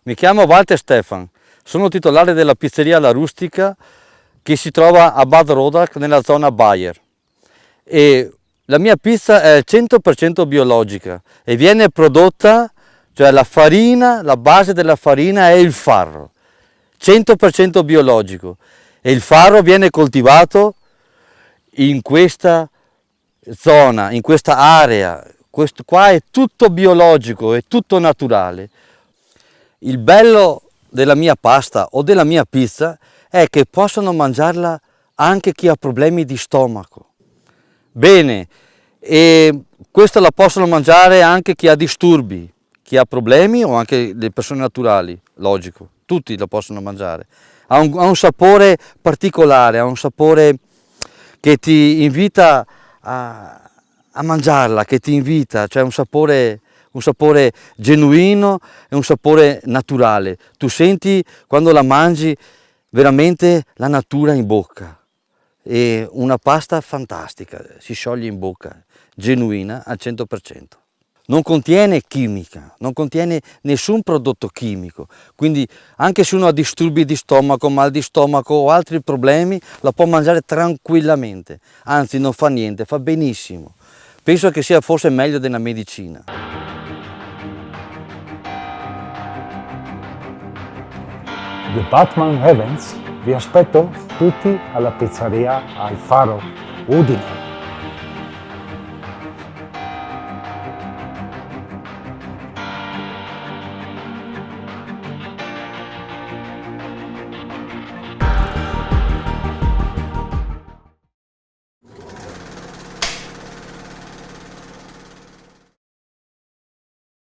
Mi chiamo Walter Stefan, sono titolare della pizzeria La Rustica che si trova a Bad Rodach nella zona Bayer. E la mia pizza è 100% biologica e viene prodotta, cioè la farina, la base della farina è il farro, 100% biologico, e il farro viene coltivato in questa zona, in questa area. Questo qua è tutto biologico, è tutto naturale. Il bello della mia pasta o della mia pizza è che possono mangiarla anche chi ha problemi di stomaco. Bene, e questa la possono mangiare anche chi ha disturbi, chi ha problemi o anche le persone naturali, logico, tutti la possono mangiare. Ha un sapore particolare, ha un sapore che ti invita a mangiarla, che ti invita, cioè un sapore genuino e un sapore naturale. Tu senti quando la mangi veramente la natura in bocca. È una pasta fantastica, si scioglie in bocca, genuina al 100%. Non contiene chimica, non contiene nessun prodotto chimico, quindi anche se uno ha disturbi di stomaco, mal di stomaco o altri problemi, la può mangiare tranquillamente, anzi non fa niente, fa benissimo. Penso che sia forse meglio della medicina. The Batman Heavens vi aspetto tutti alla pizzeria Al Faro, Udine.